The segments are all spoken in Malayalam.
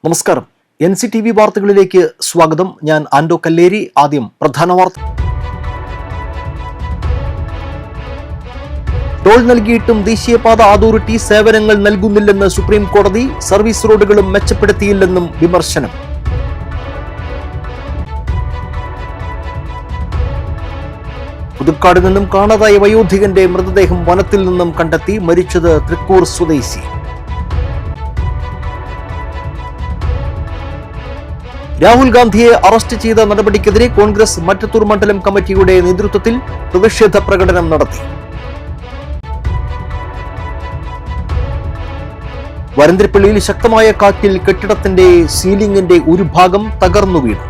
നമസ്കാരം. NCTV വാർത്തകളിലേക്ക് സ്വാഗതം. ഞാൻ ആൻഡോ കല്ലേരി. ആദ്യം പ്രധാന വാർത്ത. ടോൾ നൽകിയിട്ടും ദേശീയപാത അതോറിറ്റി സേവനങ്ങൾ നൽകുന്നില്ലെന്ന് സുപ്രീം കോടതി. സർവീസ് റോഡുകളും മെച്ചപ്പെടുത്തിയില്ലെന്നും വിമർശനം. പുതുക്കാട് നിന്നും കാണാതായ വയോധികന്റെ മൃതദേഹം വനത്തിൽ നിന്നും കണ്ടെത്തി. മരിച്ചത് തൃക്കൂർ സ്വദേശി. രാഹുൽ ഗാന്ധിയെ അറസ്റ്റ് ചെയ്ത നടപടിക്കെതിരെ കോൺഗ്രസ് മറ്റത്തൂർ മണ്ഡലം കമ്മിറ്റിയുടെ നേതൃത്വത്തിൽ പ്രതിഷേധ പ്രകടനം നടത്തി. വരന്തരപ്പള്ളിയിൽ ശക്തമായ കാറ്റിൽ കെട്ടിടത്തിന്റെ സീലിംഗിന്റെ ഒരു ഭാഗം തകർന്നു വീണു.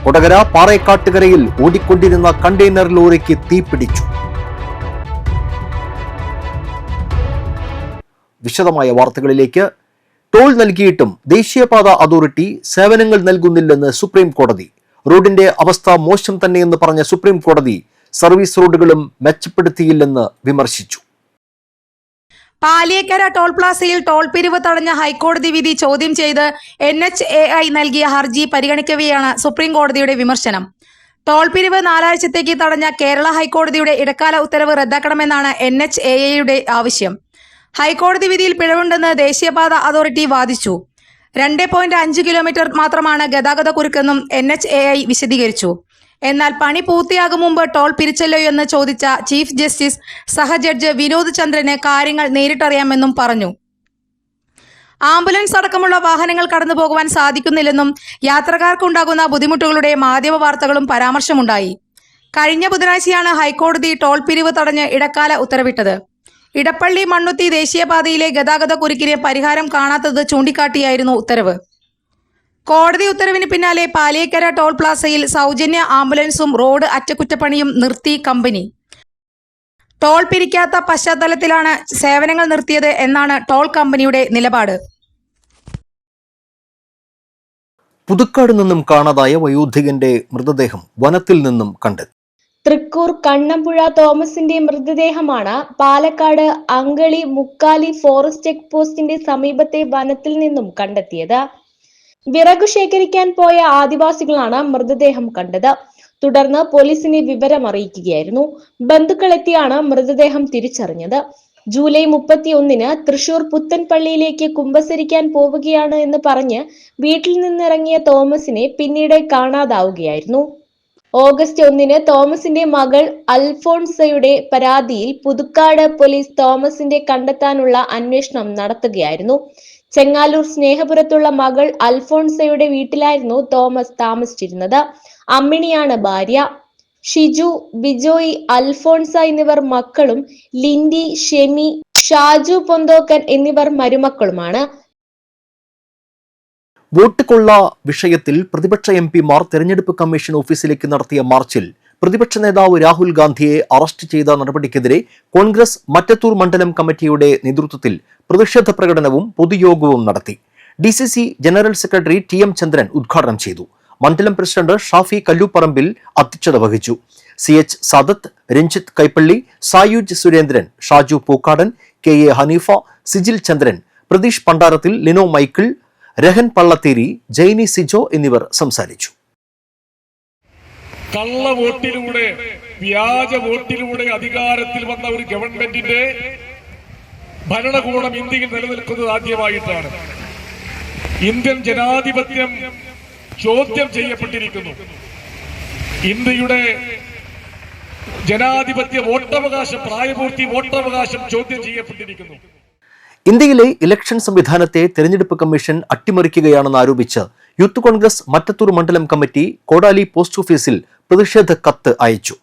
കൊടകര പാറേക്കാട്ടുകരയിൽ ഓടിക്കൊണ്ടിരുന്ന കണ്ടെയ്നർ ലോറിക്ക് തീപിടിച്ചു. വിശദമായ വാർത്തകളിലേക്ക്. ടോൾ നൽകിയിട്ടും ദേശീയപാത അതോറിറ്റി സേവനങ്ങൾ നൽകുന്നില്ലെന്ന് സുപ്രീം കോടതി. റോഡിന്റെ അവസ്ഥ മോശം തന്നെയെന്ന് പറഞ്ഞ സുപ്രീം കോടതി സർവീസ് റോഡുകളും മെച്ചപ്പെടുത്തിയില്ലെന്ന് വിമർശിച്ചു. പാലിയേക്കര ടോൾ പ്ലാസയിൽ ടോൾ പിരിവ് തടഞ്ഞ ഹൈക്കോടതി വിധി ചോദ്യം ചെയ്ത് NHAI നൽകിയ ഹർജി പരിഗണിക്കവെയാണ് സുപ്രീം കോടതിയുടെ വിമർശനം. ടോൾ പിരിവ് 4 ആഴ്ചത്തേക്ക് തടഞ്ഞ കേരള ഹൈക്കോടതിയുടെ ഇടക്കാല ഉത്തരവ് റദ്ദാക്കണമെന്നാണ് NHAIയുടെ ആവശ്യം. ഹൈക്കോടതി വിധിയിൽ പിഴവുണ്ടെന്ന് ദേശീയപാത അതോറിറ്റി വാദിച്ചു. 2.5 കിലോമീറ്റർ മാത്രമാണ് ഗതാഗത കുരുക്കെന്നും NHAI വിശദീകരിച്ചു. എന്നാൽ പണി പൂർത്തിയാകും മുമ്പ് ടോൾ പിരിച്ചല്ലോ എന്ന് ചോദിച്ച ചീഫ് ജസ്റ്റിസ് സഹജഡ്ജ് വിനോദ് ചന്ദ്രന് കാര്യങ്ങൾ നേരിട്ടറിയാമെന്നും പറഞ്ഞു. ആംബുലൻസ് അടക്കമുള്ള വാഹനങ്ങൾ കടന്നു പോകുവാൻ സാധിക്കുന്നില്ലെന്നും യാത്രക്കാർക്കുണ്ടാകുന്ന ബുദ്ധിമുട്ടുകളുടെ മാധ്യമ വാർത്തകളും പരാമർശമുണ്ടായി. കഴിഞ്ഞ ബുധനാഴ്ചയാണ് ഹൈക്കോടതി ടോൾ പിരിവ് തടഞ്ഞ് ഇടക്കാല ഉത്തരവിട്ടത്. ഇടപ്പള്ളി മണ്ണുത്തി ദേശീയപാതയിലെ ഗതാഗത കുരുക്കിന് പരിഹാരം കാണാത്തത് ചൂണ്ടിക്കാട്ടിയായിരുന്നു ഉത്തരവ്. കോടതി ഉത്തരവിന് പിന്നാലെ പാലിയേക്കര ടോൾ പ്ലാസയിൽ സൗജന്യ ആംബുലൻസും റോഡ് അറ്റകുറ്റപ്പണിയും നിർത്തി കമ്പനി. ടോൾ പിരിക്കാത്ത പശ്ചാത്തലത്തിലാണ് സേവനങ്ങൾ നിർത്തിയത് എന്നാണ് ടോൾ കമ്പനിയുടെ നിലപാട്. പുതുക്കാട് നിന്നും കാണാതായ വയോധികന്റെ മൃതദേഹം വനത്തിൽ നിന്നും കണ്ടെത്തി. തൃക്കൂർ കണ്ണമ്പുഴ തോമസിന്റെ മൃതദേഹമാണ് പാലക്കാട് അങ്കളി മുക്കാലി ഫോറസ്റ്റ് ചെക്ക് പോസ്റ്റിന്റെ സമീപത്തെ വനത്തിൽ നിന്നും കണ്ടെത്തിയത്. വിറകു ശേഖരിക്കാൻ പോയ ആദിവാസികളാണ് മൃതദേഹം കണ്ടത്. തുടർന്ന് പോലീസിനെ വിവരം അറിയിക്കുകയായിരുന്നു. ബന്ധുക്കൾ എത്തിയാണ് മൃതദേഹം തിരിച്ചറിഞ്ഞത്. ജൂലൈ 31 തൃശൂർ പുത്തൻപള്ളിയിലേക്ക് കുമ്പസരിക്കാൻ പോവുകയാണ് എന്ന് പറഞ്ഞ് വീട്ടിൽ നിന്നിറങ്ങിയ തോമസിനെ പിന്നീട് കാണാതാവുകയായിരുന്നു. ഓഗസ്റ്റ് 1 തോമസിന്റെ മകൾ അൽഫോൺസയുടെ പരാതിയിൽ പുതുക്കാട് പോലീസ് തോമസിന്റെ കണ്ടെത്താനുള്ള അന്വേഷണം നടത്തുകയായിരുന്നു. ചെങ്ങാലൂർ സ്നേഹപുരത്തുള്ള മകൾ അൽഫോൺസയുടെ വീട്ടിലായിരുന്നു തോമസ് താമസിച്ചിരുന്നത്. അമ്മിണിയാണ് ഭാര്യ. ഷിജു, ബിജോയ്, അൽഫോൺസ എന്നിവർ മക്കളും ലിൻഡി, ഷെമി, ഷാജു പൊന്തോക്കൻ എന്നിവർ മരുമക്കളുമാണ്. വോട്ട് കൊള്ള വിഷയത്തിൽ പ്രതിപക്ഷ MP-മാർ തെരഞ്ഞെടുപ്പ് കമ്മീഷൻ ഓഫീസിലേക്ക് നടത്തിയ മാർച്ചിൽ പ്രതിപക്ഷ നേതാവ് രാഹുൽ ഗാന്ധിയെ അറസ്റ്റ് ചെയ്ത നടപടിക്കെതിരെ കോൺഗ്രസ് മറ്റത്തൂർ മണ്ഡലം കമ്മിറ്റിയുടെ നേതൃത്വത്തിൽ പ്രതിഷേധ പ്രകടനവും പൊതുയോഗവും നടത്തി. DCC ജനറൽ സെക്രട്ടറി TM ചന്ദ്രൻ ഉദ്ഘാടനം ചെയ്തു. മണ്ഡലം പ്രസിഡന്റ് ഷാഫി കല്ലൂപ്പറമ്പിൽ അധ്യക്ഷത വഹിച്ചു. CH സാദത്ത്, രഞ്ജിത്ത് കൈപ്പള്ളി, സായുജ് സുരേന്ദ്രൻ, ഷാജു പൂക്കാടൻ, KA ഹനീഫ, സിജിൽ ചന്ദ്രൻ, പ്രതീഷ് പണ്ടാരത്തിൽ, ലിനോ മൈക്കിൾ, രഹൻ പള്ളത്തേരി, ജൈനി സിജോ എന്നിവർ സംസാരിച്ചു. കള്ള വോട്ടിലൂടെ, വ്യാജ വോട്ടിലൂടെ അധികാരത്തിൽ വന്ന ഒരു ഗവൺമെന്റിന്റെ ഭരണകൂടം ഇന്ത്യയിൽ നിലനിൽക്കുന്നത് ആദ്യമായിട്ടാണ്. ഇന്ത്യൻ ജനാധിപത്യം ചോദ്യം ചെയ്യപ്പെട്ടിരിക്കുന്നു. ഇന്ത്യയുടെ ജനാധിപത്യ വോട്ടവകാശം, പ്രായപൂർത്തി വോട്ടവകാശം ചോദ്യം ചെയ്യപ്പെട്ടിരിക്കുന്നു. ഇന്ത്യയിലെ ഇലക്ഷൻ സംവിധാനത്തെ തെരഞ്ഞെടുപ്പ് കമ്മീഷൻ അട്ടിമറിക്കുകയാണെന്ന് ആരോപിച്ച് യൂത്ത് കോൺഗ്രസ് മറ്റത്തൂർ മണ്ഡലം കമ്മിറ്റി കോടാലി പോസ്റ്റ് ഓഫീസിൽ പ്രതിഷേധ കത്ത് അയച്ചു.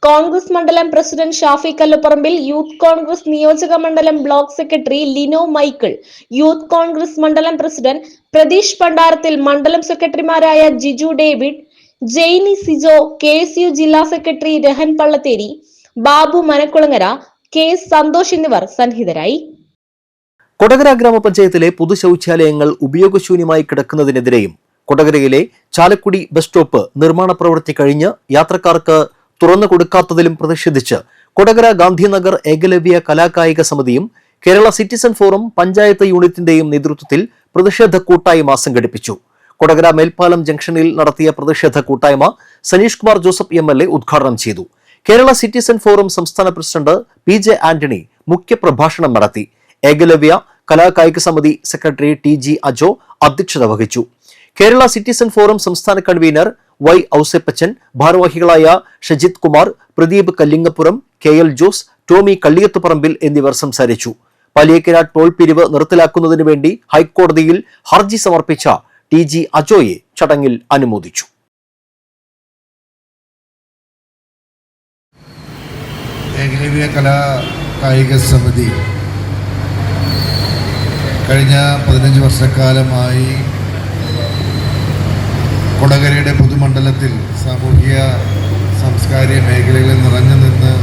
കോൺഗ്രസ് മണ്ഡലം പ്രസിഡന്റ് ഷാഫി കല്ലുപറമ്പിൽ, യൂത്ത് കോൺഗ്രസ് നിയോജക മണ്ഡലം block secretary Lino Michael, youth Congress മണ്ഡലം പ്രസിഡന്റ് പ്രതീഷ് പണ്ടാരത്തിൽ, മണ്ഡലം സെക്രട്ടറിമാരായ ജിജു ഡേവിഡ്, ജെയ്നി സിജോ, KSU ജില്ലാ സെക്രട്ടറി രഹൻ പള്ളത്തേരി, ബാബു മനക്കുളങ്ങര, K സന്തോഷ് എന്നിവർ സന്നിഹിതരായി. കൊടകര ഗ്രാമപഞ്ചായത്തിലെ പൊതു ശൗചാലയങ്ങൾ ഉപയോഗശൂന്യമായി കിടക്കുന്നതിനെതിരെയും കൊടകരയിലെ ചാലക്കുടി ബസ് സ്റ്റോപ്പ് നിർമ്മാണ പ്രവൃത്തി കഴിഞ്ഞ് യാത്രക്കാർക്ക് തുറന്നു കൊടുക്കാത്തതിലും പ്രതിഷേധിച്ച് കൊടകര ഗാന്ധിനഗർ ഏകലവ്യ കലാകായിക സമിതിയും കേരള സിറ്റിസൺ ഫോറം പഞ്ചായത്ത് യൂണിറ്റിന്റെയും നേതൃത്വത്തിൽ പ്രതിഷേധ കൂട്ടായ്മ സംഘടിപ്പിച്ചു. കൊടകര മേൽപ്പാലം ജംഗ്ഷനിൽ നടത്തിയ പ്രതിഷേധ കൂട്ടായ്മ സനീഷ് കുമാർ ജോസഫ് MLA ഉദ്ഘാടനം ചെയ്തു. കേരള സിറ്റിസൺ ഫോറം സംസ്ഥാന പ്രസിഡന്റ് PJ ആന്റണി മുഖ്യപ്രഭാഷണം നടത്തി. ഏകലവ്യ കലാകായിക സമിതി സെക്രട്ടറി TG അജോ അധ്യക്ഷത വഹിച്ചു. കേരള സിറ്റിസൺ ഫോറം സംസ്ഥാന കൺവീനർ Y ഔസേപ്പച്ചൻ, ഭാരവാഹികളായ ഷജിത് കുമാർ, പ്രദീപ് കല്ലിങ്ങപ്പുറം, KL ജോസ്, ടോമി കള്ളിയത്തുപറമ്പിൽ എന്നിവർ സംസാരിച്ചു. പാലിയേക്കര ടോൾ പിരിവ് നിർത്തലാക്കുന്നതിനു വേണ്ടി ഹൈക്കോടതിയിൽ ഹർജി സമർപ്പിച്ച TG അജോയെ ചടങ്ങിൽ അനുമോദിച്ചു. ഏകലവ്യ കലാകായിക സമിതി കഴിഞ്ഞ 15 വർഷക്കാലമായി കൊടകരയുടെ പൊതുമണ്ഡലത്തിൽ സാമൂഹിക സാംസ്കാരിക മേഖലകളിൽ നിറഞ്ഞു നിന്ന്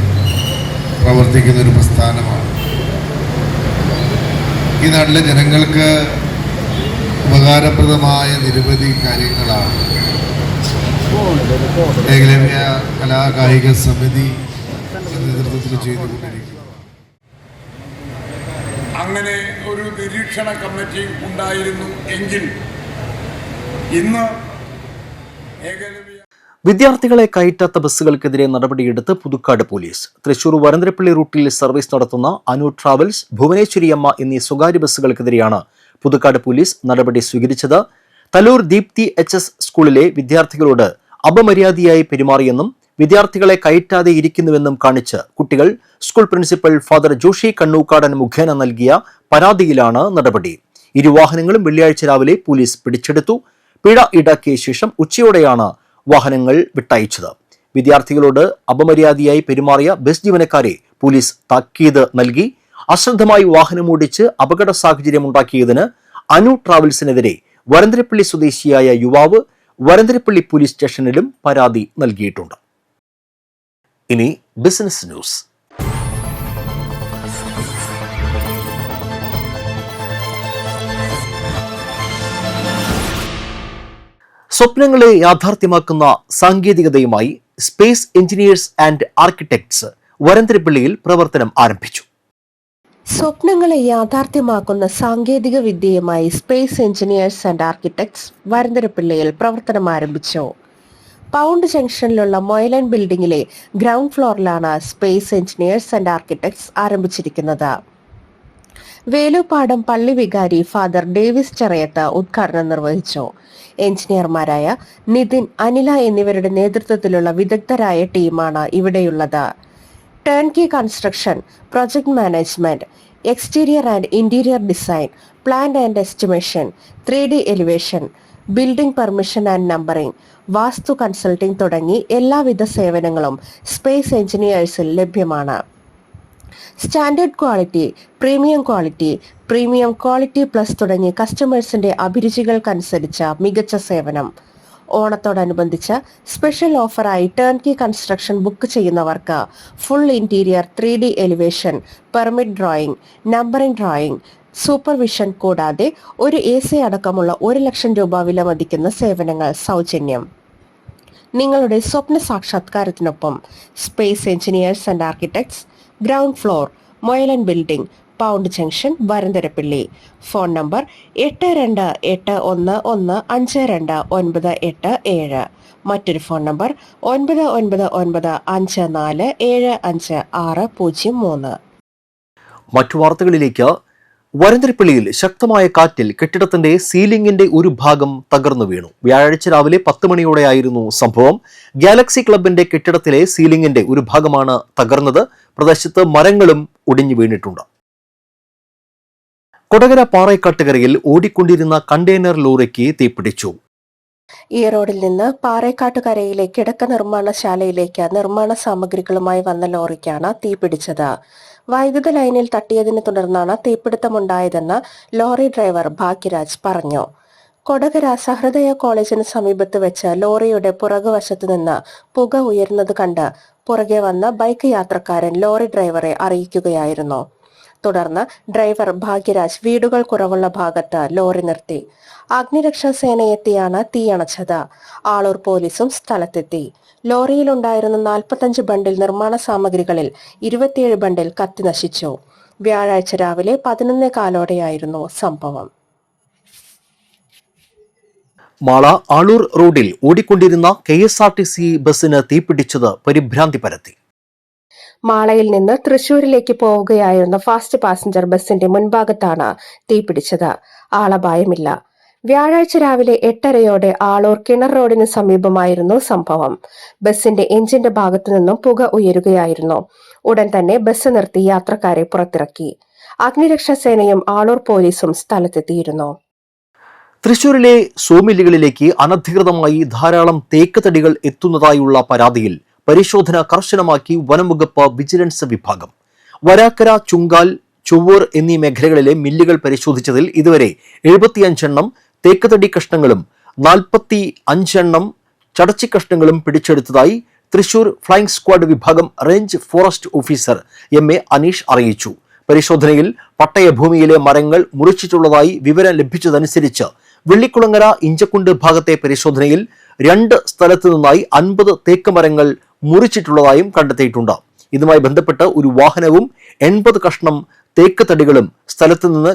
പ്രവർത്തിക്കുന്ന ഒരു പ്രസ്ഥാനമാണ്. ഈ നാട്ടിലെ ജനങ്ങൾക്ക് ഉപകാരപ്രദമായ നിരവധി കാര്യങ്ങളാണ് ഏകലവ്യ കലാകായിക സമിതി നേതൃത്വത്തിൽ ചെയ്തുകൊണ്ടിരിക്കുന്നത്. അങ്ങനെ ഒരു നിരീക്ഷണ കമ്മിറ്റി ഉണ്ടായിരുന്നു എങ്കിൽ ഇന്ന് വിദ്യാർത്ഥികളെ കയറ്റാത്ത ബസ്സുകൾക്കെതിരെ നടപടിയെടുത്ത് പുതുക്കാട് പോലീസ്. തൃശൂർ വരന്തരപ്പള്ളി റൂട്ടിൽ സർവീസ് നടത്തുന്ന അനു ട്രാവൽസ്, ഭുവനേശ്വരിയമ്മ എന്നീ സ്വകാര്യ ബസ്സുകൾക്കെതിരെയാണ് പുതുക്കാട് പോലീസ് നടപടി സ്വീകരിച്ചത്. തലൂർ ദീപ്തി HS സ്കൂളിലെ വിദ്യാർത്ഥികളോട് അപമര്യാദയായി പെരുമാറിയെന്നും വിദ്യാർത്ഥികളെ കയറ്റാതെ ഇരിക്കുന്നുവെന്നും കാണിച്ച് കുട്ടികൾ school principal father Joshi Kannookadan മുഖേന നൽകിയ പരാതിയിലാണ് നടപടി. ഇരുവാഹനങ്ങളും വെള്ളിയാഴ്ച രാവിലെ പോലീസ് പിടിച്ചെടുത്തു. പിഴ ഈടാക്കിയ ശേഷം ഉച്ചയോടെയാണ് വാഹനങ്ങൾ വിട്ടയച്ചത്. വിദ്യാർത്ഥികളോട് അപമര്യാദയായി പെരുമാറിയ ബസ് ജീവനക്കാരെ പോലീസ് താക്കീത് നൽകി. അശ്രദ്ധമായി വാഹനമോടിച്ച് അപകട സാഹചര്യമുണ്ടാക്കിയതിന് അനു ട്രാവൽസിനെതിരെ വരന്തരപ്പള്ളി സ്വദേശിയായ യുവാവ് വരന്തരപ്പള്ളി പോലീസ് സ്റ്റേഷനിലും പരാതി നൽകിയിട്ടുണ്ട്. ഇനി ബിസിനസ് ന്യൂസ്. സ്വപ്നങ്ങളെ യാഥാർത്ഥ്യമാക്കുന്ന സാങ്കേതികതയുമായി സ്പേസ് എഞ്ചിനീയേഴ്സ് ആൻഡ് ആർക്കിടെക്ട്സ് വരന്തരപ്പള്ളിയിൽ പ്രവർത്തനം ആരംഭിച്ചു. സ്വപ്നങ്ങളെ യാഥാർത്ഥ്യമാക്കുന്ന സാങ്കേതിക വിദ്യയുമായി സ്പേസ് എഞ്ചിനീയേഴ്സ് ആൻഡ് ആർക്കിടെക്ട്സ് വരന്തരപ്പള്ളിയിൽ പ്രവർത്തനം ആരംഭിച്ചു. പൗണ്ട് ജംഗ്ഷനിലുള്ള മൊയലൻ ബിൽഡിംഗിലെ ഗ്രൗണ്ട് ഫ്ലോറിലാണ് സ്പേസ് എഞ്ചിനീയേഴ്സ് ആൻഡ് ആർക്കിടെക്ട്സ് ആരംഭിച്ചിരിക്കുന്നത്. വേലുപ്പാടം പള്ളി വികാരി ഫാദർ ഡേവിസ് ചെറയത്ത് ഉദ്ഘാടനം നിർവഹിച്ചു. എഞ്ചിനീയർമാരായ നിതിൻ, അനില എന്നിവരുടെ നേതൃത്വത്തിലുള്ള വിദഗ്ധരായ ടീമാണ് ഇവിടെയുള്ളത്. Turnkey construction, project management, exterior and interior design, plan and estimation, 3D elevation, building permission and numbering, vastu consulting തുടങ്ങി എല്ലാവിധ സേവനങ്ങളും സ്പേസ് എഞ്ചിനീയേഴ്സിൽ ലഭ്യമാണ്. Standard quality, premium quality plus തുടങ്ങി കസ്റ്റമേഴ്സിന്റെ അഭിരുചികൾക്കനുസരിച്ച മികച്ച സേവനം. ഓണത്തോടനുബന്ധിച്ച് സ്പെഷ്യൽ ഓഫറായി ടേൺകീ കൺസ്ട്രക്ഷൻ ബുക്ക് ചെയ്യുന്നവർക്ക് full interior 3D elevation, permit drawing, numbering drawing, supervision കൂടാതെ ഒരു AC അടക്കമുള്ള 1 ലക്ഷം രൂപ വിലമതിക്കുന്ന സേവനങ്ങൾ സൗജന്യം. നിങ്ങളുടെ സ്വപ്ന സാക്ഷാത്കാരത്തിനൊപ്പം space engineers and architects, ground floor, Moyalan building, Pound junction, Varandarappilly. Phone number 82115297. മറ്റൊരു ഫോൺ നമ്പർ 9995475603. മറ്റു വാർത്തകളിലേക്ക്. വരന്തരപ്പള്ളിയിൽ ശക്തമായ കാറ്റിൽ കെട്ടിടത്തിന്റെ സീലിംഗിന്റെ ഒരു ഭാഗം തകർന്നു വീണു. വ്യാഴാഴ്ച രാവിലെ 10 മണിയോടെയായിരുന്നു സംഭവം. ഗാലക്സി ക്ലബിന്റെ കെട്ടിടത്തിലെ സീലിംഗിന്റെ ഒരു ഭാഗമാണ് തകർന്നത്. പ്രദേശത്ത് മരങ്ങളും ഒടിഞ്ഞു വീണിട്ടുണ്ട്. കൊടകര പാറേക്കാട്ടുകരയിൽ ഓടിക്കൊണ്ടിരുന്ന കണ്ടെയ്നർ ലോറിക്ക് തീപിടിച്ചു. ഈ റോഡിൽ നിന്ന് പാറേക്കാട്ടുകരയിലെ കിടക്ക നിർമ്മാണശാലയിലേക്ക് നിർമ്മാണ സാമഗ്രികളുമായി വന്ന ലോറിക്കാണ് തീപിടിച്ചത്. വൈദ്യുത ലൈനിൽ തട്ടിയതിനെ തുടർന്നാണ് തീപിടുത്തമുണ്ടായതെന്ന് ലോറി ഡ്രൈവർ ഭാഗ്യരാജ് പറഞ്ഞു. കൊടകര സഹൃദയ കോളേജിന് സമീപത്ത് വെച്ച് ലോറിയുടെ പുറകുവശത്തു നിന്ന് പുക ഉയരുന്നത് കണ്ട് പുറകെ വന്ന ബൈക്ക് യാത്രക്കാരൻ ലോറി ഡ്രൈവറെ അറിയിക്കുകയായിരുന്നു. തുടർന്ന് ഡ്രൈവർ ഭാഗ്യരാജ് വീടുകൾ കുറവുള്ള ഭാഗത്ത് ലോറി നിർത്തി. അഗ്നിരക്ഷാ സേനയെത്തിയാണ് തീയണച്ചത്. ആളൂർ പോലീസും സ്ഥലത്തെത്തി. ലോറിയിലുണ്ടായിരുന്ന 45 ബണ്ടിൽ നിർമ്മാണ സാമഗ്രികളിൽ 27 ബണ്ടിൽ കത്തി നശിച്ചു. വ്യാഴാഴ്ച രാവിലെ 11:15 സംഭവം. മാള ആളൂർ റോഡിൽ ഓടിക്കൊണ്ടിരുന്ന KSRTC ബസ്സിന് തീപിടിച്ചത് പരിഭ്രാന്തി പരത്തി. മാളയിൽ നിന്ന് തൃശൂരിലേക്ക് പോവുകയായിരുന്ന ഫാസ്റ്റ് പാസഞ്ചർ ബസിന്റെ മുൻഭാഗത്താണ് തീപിടിച്ചത്. ആളപായമില്ല. വ്യാഴാഴ്ച രാവിലെ 8:30 ആളൂർ കിണർ റോഡിന് സമീപമായിരുന്നു സംഭവം. ബസിന്റെ എഞ്ചിന്റെ ഭാഗത്തു നിന്നും പുക ഉയരുകയായിരുന്നു. ഉടൻ തന്നെ ബസ് നിർത്തി യാത്രക്കാരെ പുറത്തിറക്കി. അഗ്നിരക്ഷാ സേനയും ആളൂർ പോലീസും സ്ഥലത്തെത്തിയിരുന്നു. തൃശൂരിലെ സോമില്ലുകളിലേക്ക് അനധികൃതമായി ധാരാളം തേക്ക് തടികൾ എത്തുന്നതായുള്ള പരാതിയിൽ പരിശോധന കർശനമാക്കി വനംവകുപ്പ് വിജിലൻസ് വിഭാഗം. വരാക്കര, ചുങ്കാൽ, ചൊവ്വൂർ എന്നീ മേഖലകളിലെ മില്ലുകൾ പരിശോധിച്ചതിൽ ഇതുവരെ 75 എണ്ണം തേക്ക് തടി കഷ്ണങ്ങളും 45 എണ്ണം ചടച്ചി കഷ്ണങ്ങളും പിടിച്ചെടുത്തതായി തൃശൂർ ഫ്ലൈയിംഗ് സ്ക്വാഡ് വിഭാഗം range forest officer MA Aneesh അറിയിച്ചു. പരിശോധനയിൽ പട്ടയഭൂമിയിലെ മരങ്ങൾ മുറിച്ചിട്ടുള്ളതായി വിവരം ലഭിച്ചതനുസരിച്ച് വെള്ളിക്കുളങ്ങര, ഇഞ്ചക്കുണ്ട് ഭാഗത്തെ പരിശോധനയിൽ 2 സ്ഥലത്തു നിന്നായി 50 തേക്ക് മരങ്ങൾ മുറിച്ചിട്ടുള്ളതായും കണ്ടെത്തിയിട്ടുണ്ട്. ഇതുമായി ബന്ധപ്പെട്ട് ഒരു വാഹനവും 80 കഷ്ണം തേക്ക് തടികളും സ്ഥലത്തു നിന്ന്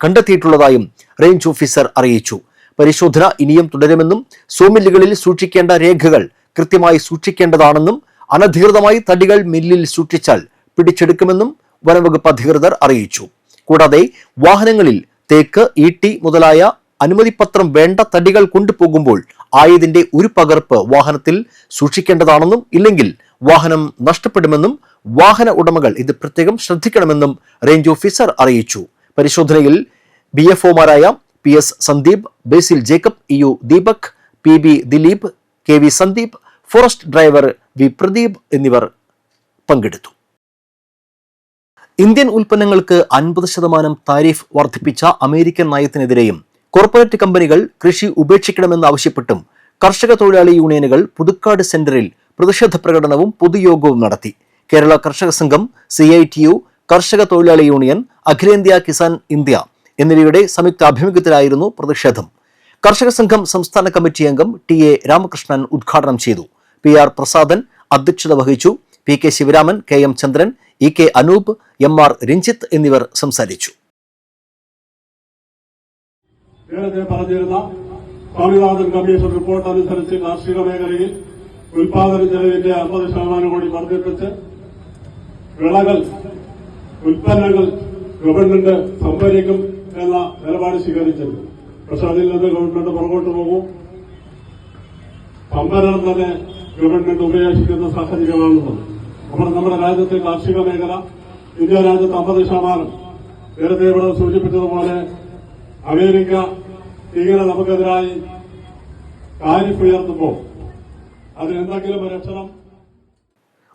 കണ്ടെത്തിയിട്ടുള്ളതായും റേഞ്ച് ഓഫീസർ അറിയിച്ചു. പരിശോധന ഇനിയും തുടരുമെന്നും സോമില്ലുകളിൽ സൂക്ഷിക്കേണ്ട രേഖകൾ കൃത്യമായി സൂക്ഷിക്കേണ്ടതാണെന്നും അനധികൃതമായി തടികൾ മില്ലിൽ സൂക്ഷിച്ചാൽ പിടിച്ചെടുക്കുമെന്നും വനംവകുപ്പ് അധികൃതർ അറിയിച്ചു. കൂടാതെ വാഹനങ്ങളിൽ തേക്ക്, ഈട്ടി മുതലായ അനുമതിപത്രം വേണ്ട തടികൾ കൊണ്ടുപോകുമ്പോൾ ആയതിന്റെ ഒരു പകർപ്പ് വാഹനത്തിൽ സൂക്ഷിക്കേണ്ടതാണെന്നും ഇല്ലെങ്കിൽ വാഹനം നഷ്ടപ്പെടുമെന്നും വാഹന ഉടമകൾ ഇത് പ്രത്യേകം ശ്രദ്ധിക്കണമെന്നും റേഞ്ച് ഓഫീസർ അറിയിച്ചു. പരിശോധനയിൽ BFOമാരായ PS Sandeep, Basil Jacob, EU Deepak, PB Dileep, KV Sandeep, forest driver V Pradeep എന്നിവർ പങ്കെടുത്തു. ഇന്ത്യൻ ഉൽപ്പന്നങ്ങൾക്ക് 50% താരിഫ് വർദ്ധിപ്പിച്ച അമേരിക്കൻ നയത്തിനെതിരെയും കോർപ്പറേറ്റ് കമ്പനികൾ കൃഷി ഉപേക്ഷിക്കണമെന്നാവശ്യപ്പെട്ടും കർഷക തൊഴിലാളി യൂണിയനുകൾ പുതുക്കാട് സെന്ററിൽ പ്രതിഷേധ പ്രകടനവും പൊതുയോഗവും നടത്തി. കേരള കർഷക സംഘം, CITU, കർഷക തൊഴിലാളി യൂണിയൻ, അഖിലേന്ത്യാ കിസാൻ ഇന്ത്യ എന്നിവയുടെ സംയുക്താഭിമുഖ്യത്തിലായിരുന്നു പ്രതിഷേധം. കർഷക സംഘം സംസ്ഥാന കമ്മിറ്റി അംഗം TA രാമകൃഷ്ണൻ ഉദ്ഘാടനം ചെയ്തു. PR പ്രസാദൻ അധ്യക്ഷത വഹിച്ചു. PK ശിവരാമൻ, KM ചന്ദ്രൻ, EK അനൂപ്, MR രഞ്ജിത്ത് എന്നിവർ സംസാരിച്ചു. നേരത്തെ പറഞ്ഞിരുന്ന സ്വാമിനാഥൻ കമ്മീഷൻ റിപ്പോർട്ട് അനുസരിച്ച് കാർഷിക മേഖലയിൽ ഉൽപാദന ചെലവിന്റെ 50% കൂടി വർദ്ധിപ്പിച്ച് വിളകൾ, ഉൽപ്പന്നങ്ങൾ ഗവൺമെന്റ് സംഭരിക്കും എന്ന നിലപാട് സ്വീകരിച്ചിരുന്നു. പക്ഷെ അതിൽ നിന്ന് ഗവൺമെന്റ് പുറകോട്ട് പോകും. സംഭരണം തന്നെ ഗവൺമെന്റ് ഉപേക്ഷിക്കുന്ന സാഹചര്യമാണുള്ളത്. അപ്പോൾ നമ്മുടെ രാജ്യത്തെ കാർഷിക മേഖല, ഇന്ത്യ രാജ്യത്ത് 50%, നേരത്തെ ഇവിടെ സൂചിപ്പിച്ചതുപോലെ അമേരിക്ക ഇങ്ങനെ നമുക്കെതിരായി താരിഫ് ഉയർത്തുമ്പോൾ അതിനെന്തെങ്കിലും ഒരു അക്ഷരം.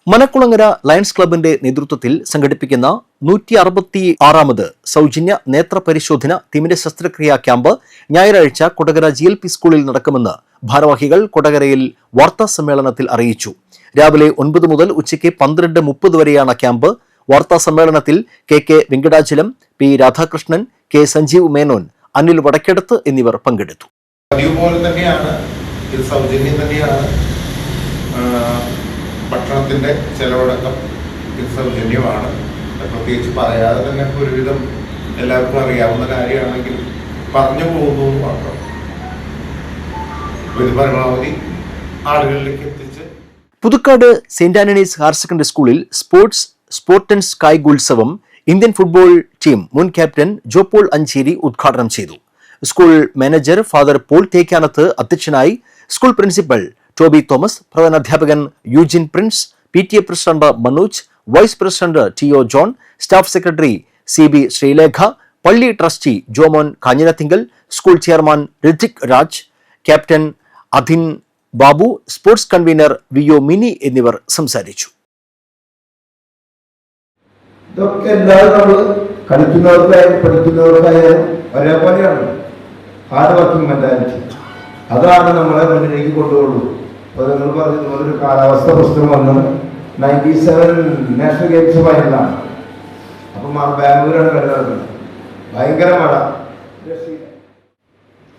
മനക്കുളങ്ങര ലയൺസ് ക്ലബിന്റെ നേതൃത്വത്തിൽ സംഘടിപ്പിക്കുന്ന 166ാമത് സൗജന്യ നേത്ര പരിശോധന തിമിര ശസ്ത്രക്രിയാ ക്യാമ്പ് ഞായറാഴ്ച കൊടകര GLP സ്കൂളിൽ നടക്കുമെന്ന് ഭാരവാഹികൾ കൊടകരയിൽ വാർത്താ സമ്മേളനത്തിൽ അറിയിച്ചു. രാവിലെ 9 മുതൽ ഉച്ചയ്ക്ക് 12:30 വരെയാണ് ക്യാമ്പ്. വാർത്താ സമ്മേളനത്തിൽ KK Venkatachalam, P Radhakrishnan, K Sanjeev Menon, Anil വടക്കെടുത്ത് എന്നിവർ പങ്കെടുത്തു. അതുപോലെ തന്നെയാണ് ഇത് സൗജന്യം തന്നെയാണ്. ഭക്ഷണത്തിന്റെ ചെലവടക്കം ഇത് സൗജന്യമാണ്. പ്രത്യേകിച്ച് പറയാതെ തന്നെ ഒരുവിധം എല്ലാവർക്കും അറിയാവുന്ന കാര്യമാണെങ്കിൽ പറഞ്ഞു പോകുന്നു മാത്രം. ഇത് പരമാവധി ആളുകളിലേക്ക് എത്തിച്ച്. Puthukkad saint Antony's higher secondary സ്കൂളിൽ സ്പോർട്ടൻസ് കായികോത്സവം ഇന്ത്യൻ ഫുട്ബോൾ ടീം മുൻ ക്യാപ്റ്റൻ ജോപോൾ അഞ്ചേരി ഉദ്ഘാടനം ചെയ്തു. School manager father Paul Thekkanath അധ്യക്ഷനായി. സ്കൂൾ പ്രിൻസിപ്പൽ ടോബി തോമസ്, പ്രധാനാധ്യാപകൻ Eugene Prince, PTA president Manoj, vice president TO John, staff secretary CB Sreelekha, പള്ളി trustee Jomon Kanjirathingal, school chairman Rithik Raj, captain Adhin Babu, sports convener VO Mini എന്നിവർ സംസാരിച്ചു. ഇതൊക്കെ എല്ലാവരും നമ്മൾ കളിക്കുന്നവർക്കായാലും പഠിക്കുന്നവർക്കായാലും ഒരേപോലെയാണ്. ഹാർഡ് വർക്കിംഗ് മെന്റാലിറ്റി, അതാണ് നമ്മളെ മുന്നിലേക്ക് കൊണ്ടുപോകുള്ളൂ. അപ്പോൾ നിങ്ങൾ പറഞ്ഞതുപോലെ ഒരു കാലാവസ്ഥ പുസ്തകം വന്ന് 97 നാഷണൽ ഗെയിംസ് ഫൈനലാണ്. അപ്പം ബാംഗ്ലൂരാണ് കളി നടക്കുന്നത്. ഭയങ്കര മഴ.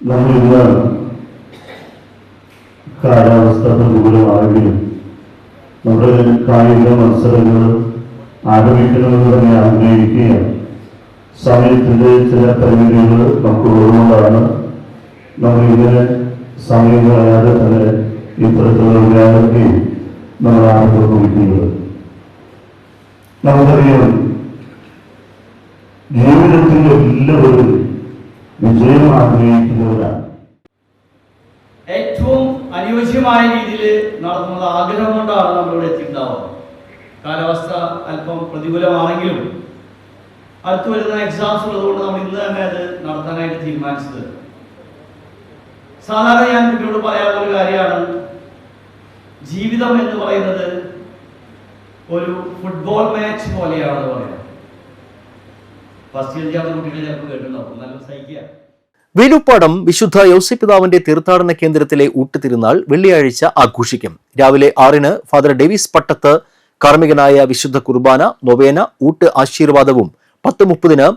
നമ്മളിന്ന് കാലാവസ്ഥ പ്രതികൂലമാണെങ്കിലും നമ്മുടെ കായിക മത്സരങ്ങൾ ആരംഭിക്കണമെന്ന് തന്നെ ആഗ്രഹിക്കുകയാണ്. സമയത്തിൻ്റെ ചില പരിമിതികൾ നമുക്കുള്ളതുകൊണ്ടാണ് നമ്മളിങ്ങനെ സമയം കളയാതെ തന്നെ ഇത്തരത്തിലുള്ള വ്യാപകയും നമ്മൾ ആരംഭിക്കുന്നത്. നമുക്കറിയാം, ജീവിതത്തിൽ എല്ലാവരും വിജയം ആഗ്രഹിക്കുന്നവരാണ്. ഏറ്റവും അനുയോജ്യമായ രീതിയിൽ നടത്തുന്നത് ആഗ്രഹം കൊണ്ടാണ് നമ്മളിവിടെ എത്തിയിട്ടുണ്ടാവുക. കാലാവസ്ഥ അല്പം പ്രതികൂലമാണെങ്കിലും അടുത്ത് വരുന്ന എക്സാംസ് ഉള്ളതുകൊണ്ട് നമ്മൾ ഇന്ന് തന്നെ അത് നടത്താനായിട്ട് തീരുമാനിച്ചത്. സാധാരണ ഞാൻ കുട്ടിയോട് പറയാനുള്ള ഒരു കാര്യമാണ്, ജീവിതം എന്ന് പറയുന്നത് ഒരു ഫുട്ബോൾ മാച്ച് പോലെയാണെന്ന് പറയാം. ഫസ്റ്റ് ഇയർ ചെയ്യാവുന്ന കുട്ടികളെ ചിലപ്പോൾ കേട്ടിട്ടുണ്ടാവും. എന്നാലും സഹിക്കുക. വേലൂപ്പാടം വിശുദ്ധ യൗസേപ്പിതാവിന്റെ തീർത്ഥാടന കേന്ദ്രത്തിലെ ഊട്ടുതിരുനാൾ വെള്ളിയാഴ്ച ആഘോഷിക്കും. രാവിലെ 6-ന് ഫാദർ ഡേവിസ് പട്ടത്ത് കാർമ്മികനായ വിശുദ്ധ കുർബാന, നൊവേന, ഊട്ട് ആശീർവാദവും 10:30-ന്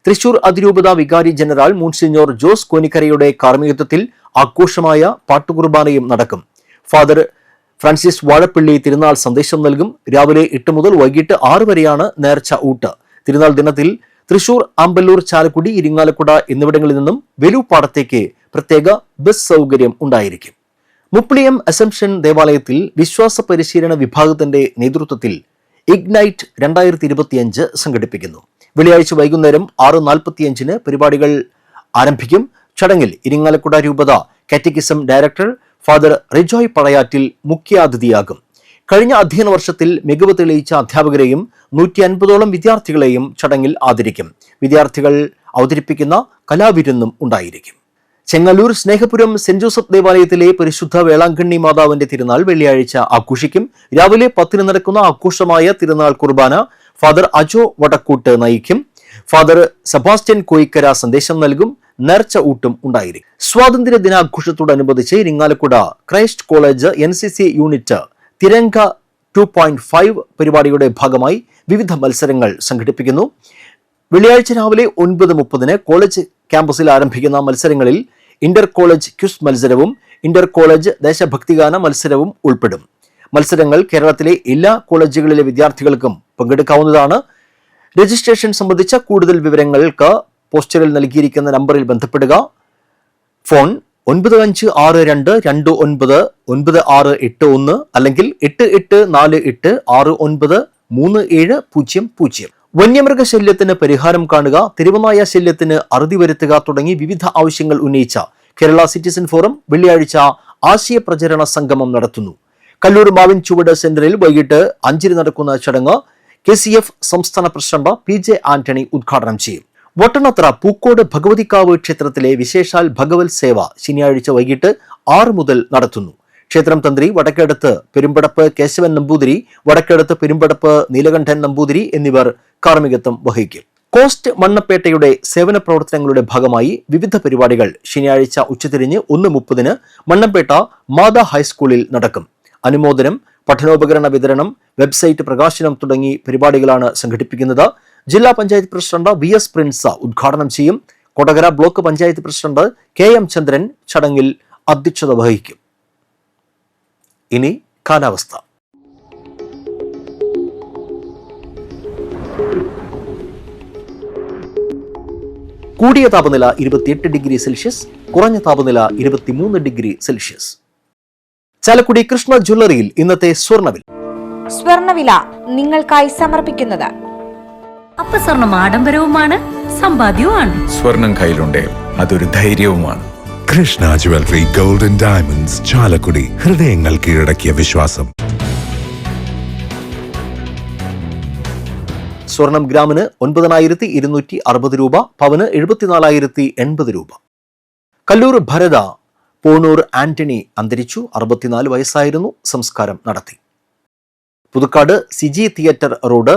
തൃശൂർ അതിരൂപത വികാരി ജനറൽ മോൺസിഞ്ഞോർ ജോസ് കോനിക്കരയുടെ കാർമ്മികത്വത്തിൽ ആഘോഷമായ പാട്ടുകുർബാനയും നടക്കും. ഫാദർ ഫ്രാൻസിസ് വാഴപ്പള്ളി തിരുനാൾ സന്ദേശം നൽകും. രാവിലെ 8 മുതൽ വൈകിട്ട് 6 വരെയാണ് നേർച്ച ഊട്ട്. തിരുനാൾ ദിനത്തിൽ തൃശൂർ, ആമ്പല്ലൂർ, ചാലക്കുടി, ഇരിങ്ങാലക്കുട എന്നിവിടങ്ങളിൽ നിന്നും വേലൂപ്പാടത്തേക്ക് പ്രത്യേക ബസ് സൗകര്യം ഉണ്ടായിരിക്കും. മുപ്ലിയം അസംഷൻ ദേവാലയത്തിൽ വിശ്വാസ പരിശീലന വിഭാഗത്തിന്റെ നേതൃത്വത്തിൽ ഇഗ്നൈറ്റ് 2025 സംഘടിപ്പിക്കുന്നു. വെള്ളിയാഴ്ച വൈകുന്നേരം 6:45-ന് പരിപാടികൾ ആരംഭിക്കും. ചടങ്ങിൽ ഇരിങ്ങാലക്കുട രൂപത catechism director father Rijoy Pazhayattil മുഖ്യാതിഥിയാകും. കഴിഞ്ഞ അധ്യയന വർഷത്തിൽ മികവ് തെളിയിച്ച അധ്യാപകരെയും 150ഓളം വിദ്യാർത്ഥികളെയും ചടങ്ങിൽ ആദരിക്കും. വിദ്യാർത്ഥികൾ അവതരിപ്പിക്കുന്ന കലാവിരുന്നും ഉണ്ടായിരിക്കും. ചെങ്ങന്നൂർ സ്നേഹപുരം സെന്റ് ജോസഫ് ദേവാലയത്തിലെ പരിശുദ്ധ വേളാങ്കണ്ണി മാതാവിന്റെ തിരുനാൾ വെള്ളിയാഴ്ച ആഘോഷിക്കും. രാവിലെ 10-ന് നടക്കുന്ന ആഘോഷമായ തിരുനാൾ കുർബാന ഫാദർ അജോ വടക്കൂട്ട് നയിക്കും. ഫാദർ സെബാസ്റ്റ്യൻ കോയിക്കര സന്ദേശം നൽകും. നേർച്ച ഊട്ടും ഉണ്ടായിരിക്കും. സ്വാതന്ത്ര്യ ദിനാഘോഷത്തോടനുബന്ധിച്ച് Irinjalakuda Christ college NCC unit Tiranga 2.5 പരിപാടിയുടെ ഭാഗമായി വിവിധ മത്സരങ്ങൾ സംഘടിപ്പിക്കുന്നു. വെള്ളിയാഴ്ച രാവിലെ 9:30-ന് കോളേജ് ക്യാമ്പസിൽ ആരംഭിക്കുന്ന മത്സരങ്ങളിൽ ഇന്റർ കോളേജ് ക്വിസ് മത്സരവും ഇന്റർ കോളേജ് ദേശഭക്തിഗാന മത്സരവും ഉൾപ്പെടും. മത്സരങ്ങൾ കേരളത്തിലെ എല്ലാ കോളേജുകളിലെ വിദ്യാർത്ഥികൾക്കും പങ്കെടുക്കാവുന്നതാണ്. രജിസ്ട്രേഷൻ സംബന്ധിച്ച കൂടുതൽ വിവരങ്ങൾക്ക് പോസ്റ്ററിൽ നൽകിയിരിക്കുന്ന നമ്പറിൽ ബന്ധപ്പെടുക. ഫോൺ 9562299681 അല്ലെങ്കിൽ 8848693700. വന്യമൃഗശല്യത്തിന് പരിഹാരം കാണുക, തെരുവുനായ ശല്യത്തിന് അറുതി വരുത്തുക തുടങ്ങി വിവിധ ആവശ്യങ്ങൾ ഉന്നയിച്ച കേരള സിറ്റിസൺ ഫോറം വെള്ളിയാഴ്ച ആശയപ്രചരണ സംഗമം നടത്തുന്നു. കല്ലൂർ മാവിൻ ചുവട് സെന്ററിൽ വൈകിട്ട് 5-ന് നടക്കുന്ന ചടങ്ങ് KCF സംസ്ഥാന പ്രസിഡന്റ് PJ ആന്റണി ഉദ്ഘാടനം ചെയ്യും. വട്ടണത്ര പൂക്കോട് ഭഗവതിക്കാവ് ക്ഷേത്രത്തിലെ വിശേഷാൽ ഭഗവത് സേവ ശനിയാഴ്ച വൈകിട്ട് 6 മുതൽ നടത്തുന്നു. ക്ഷേത്രം തന്ത്രി വടക്കേടത്ത് പെരുമ്പടപ്പ് കേശവൻ നമ്പൂതിരി, വടക്കേടത്ത് പെരുമ്പടപ്പ് നീലകണ്ഠൻ നമ്പൂതിരി എന്നിവർ കാർമ്മികത്വം വഹിക്കും. കോസ്റ്റ് മണ്ണപ്പേട്ടയുടെ സേവന പ്രവർത്തനങ്ങളുടെ ഭാഗമായി വിവിധ പരിപാടികൾ ശനിയാഴ്ച ഉച്ചതിരിഞ്ഞ് 1:30-ന് മണ്ണപ്പേട്ട മാതാ ഹൈസ്കൂളിൽ നടക്കും. അനുമോദനം, പഠനോപകരണ വിതരണം, വെബ്സൈറ്റ് പ്രകാശനം തുടങ്ങി പരിപാടികളാണ് സംഘടിപ്പിക്കുന്നത്. ജില്ലാ പഞ്ചായത്ത് പ്രസിഡന്റ് VS പ്രിൻസ് ഉദ്ഘാടനം ചെയ്യും. Kodakara block panchayat president KM ചന്ദ്രൻ ചടങ്ങിൽ അധ്യക്ഷത വഹിക്കും. ഇനി കാലാവസ്ഥ. കൂടിയ താപനില 28 ഡിഗ്രി സെൽഷ്യസ്, കുറഞ്ഞ താപനില 23 ഡിഗ്രി സെൽഷ്യസ്. ചാലക്കുടി കൃഷ്ണ ജ്വല്ലറിയിൽ ഇന്നത്തെ സ്വർണ്ണവില നിങ്ങൾക്കായി സമർപ്പിക്കുന്നത് അപ്പസ്വർണം ആഡംബരവുമാണ്, സമ്പാദ്യവുമാണ്. സ്വർണം കയ്യിലുണ്ടേ അതൊരു ധൈര്യവുമാണ്. Krishna jewellery gold and diamonds, Chalakudy. ഹൃദയങ്ങൾ കീഴടക്കിയ വിശ്വാസം. സ്വർണം ഗ്രാമിന് 9260 രൂപ, പവന് 74,080 രൂപ. കല്ലൂർ ഭരത പോണൂർ ആന്റണി അന്തരിച്ചു. 64 വയസ്സായിരുന്നു. സംസ്കാരം നടത്തി. പുതുക്കാട് സിജി തിയേറ്റർ റോഡ്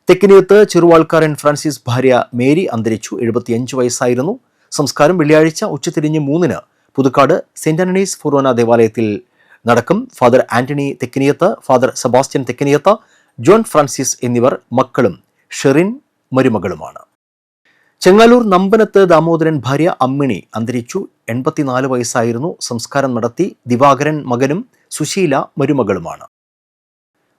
തെക്കിനിയത്ത് ചെറുവാൾക്കാരൻ ഫ്രാൻസിസ് ഭാര്യ മേരി അന്തരിച്ചു. 75 വയസ്സായിരുന്നു. സംസ്കാരം വെള്ളിയാഴ്ച ഉച്ചതിരിഞ്ഞ് 3-ന് പുതുക്കാട് സെന്റ് ആന്റണീസ് ഫൊറോന ദേവാലയത്തിൽ നടക്കും. ഫാദർ ആന്റണി തെക്കിനിയത്ത്, ഫാദർ സെബാസ്റ്റ്യൻ തെക്കിനിയത്ത്, ജോൺ ഫ്രാൻസിസ് എന്നിവർ മക്കളും ഷെറിൻ, മരുമകളുമാണ്. ചെങ്ങാലൂർ നമ്പനത്ത് ദാമോദരൻ ഭാര്യ അമ്മിണി അന്തരിച്ചു. 84 വയസ്സായിരുന്നു. സംസ്കാരം നടത്തി. ദിവാകരൻ മകനും സുശീല മരുമകളുമാണ്.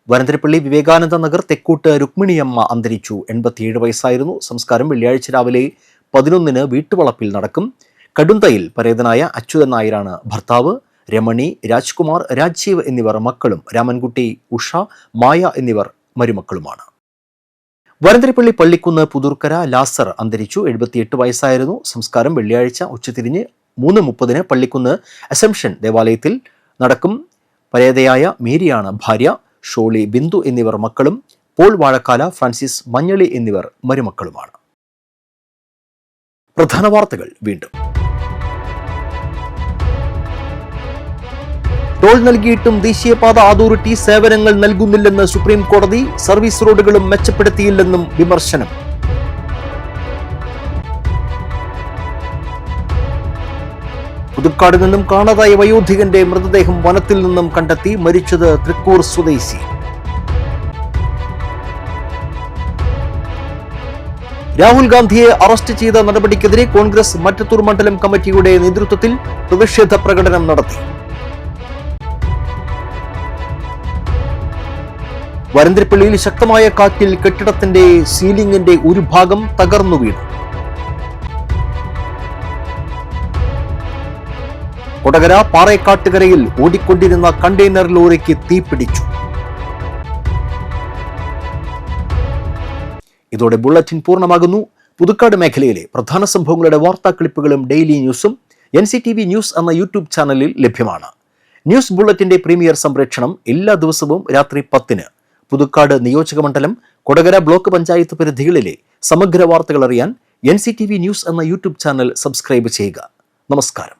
വരന്തരപ്പള്ളി വിവേകാനന്ദ നഗർ തെക്കൂട്ട് രുക്മിണിയമ്മ അന്തരിച്ചു. 87 വയസ്സായിരുന്നു. സംസ്കാരം വെള്ളിയാഴ്ച രാവിലെ 11-ന് വീട്ടുവളപ്പിൽ നടക്കും. കടുന്തയിൽ പരേതനായ അച്യുതൻ നായരാണ് ഭർത്താവ്. രമണി, രാജ്കുമാർ, രാജീവ് എന്നിവർ മക്കളും. രാമൻകുട്ടി, ഉഷ, മായ എന്നിവർ മരുമക്കളുമാണ്. വരന്തരപ്പള്ളി പള്ളിക്കുന്ന് പുതൂർക്കര ലാസർ അന്തരിച്ചു. 78 വയസ്സായിരുന്നു. സംസ്കാരം വെള്ളിയാഴ്ച ഉച്ചതിരിഞ്ഞ് 3:30-ന് പള്ളിക്കുന്ന് അസംഷൻ ദേവാലയത്തിൽ നടക്കും. പരേതയായ മേരിയാണ് ഭാര്യ. ഷോളി, ബിന്ദു എന്നിവർ മക്കളും. പോൾ വാഴക്കാല, ഫ്രാൻസിസ് മഞ്ഞളി എന്നിവർ മരുമക്കളുമാണ്. പ്രധാന വാർത്തകൾ വീണ്ടും. ടോൾ നൽകിയിട്ടും ദേശീയപാത അതോറിറ്റി സേവനങ്ങൾ നൽകുന്നില്ലെന്ന് സുപ്രീം കോടതി. സർവീസ് റോഡുകളും മെച്ചപ്പെടുത്തിയില്ലെന്നും വിമർശനം. പുതുക്കാട് നിന്നും കാണാതായ വയോധികന്റെ മൃതദേഹം വനത്തിൽ നിന്നും കണ്ടെത്തി. മരിച്ചത് തൃക്കൂർ സ്വദേശി. രാഹുൽ ഗാന്ധിയെ അറസ്റ്റ് ചെയ്ത നടപടിക്കെതിരെ കോൺഗ്രസ് മറ്റത്തൂർ മണ്ഡലം കമ്മിറ്റിയുടെ നേതൃത്വത്തിൽ പ്രതിഷേധ പ്രകടനം നടത്തി. വരന്തരപ്പള്ളിയിൽ ശക്തമായ കാറ്റിൽ കെട്ടിടത്തിന്റെ സീലിംഗിന്റെ ഒരു ഭാഗം തകർന്നു വീണു. കൊടകര പാറേക്കാട്ടുകരയിൽ ഓടിക്കൊണ്ടിരുന്ന കണ്ടെയ്നർ ലോറിക്ക് തീപിടിച്ചു. ഇതോടെ ബുള്ളറ്റിൻ പൂർണ്ണമാകുന്നു. പുതുക്കാട് മേഖലയിലെ പ്രധാന സംഭവങ്ങളുടെ വാർത്താ ക്ലിപ്പുകളും ഡെയിലി ന്യൂസും NCTV ന്യൂസ് എന്ന യൂട്യൂബ് ചാനലിൽ ലഭ്യമാണ്. ന്യൂസ് ബുള്ളറ്റിന്റെ പ്രീമിയർ സംപ്രേഷണം എല്ലാ ദിവസവും രാത്രി 10-ന്. പുതുക്കാട് നിയോജകമണ്ഡലം, കൊടകര ബ്ലോക്ക് പഞ്ചായത്ത് പരിധികളിലെ സമഗ്ര വാർത്തകൾ അറിയാൻ NCTV ന്യൂസ് എന്ന യൂട്യൂബ് ചാനൽ സബ്സ്ക്രൈബ് ചെയ്യുക. നമസ്കാരം.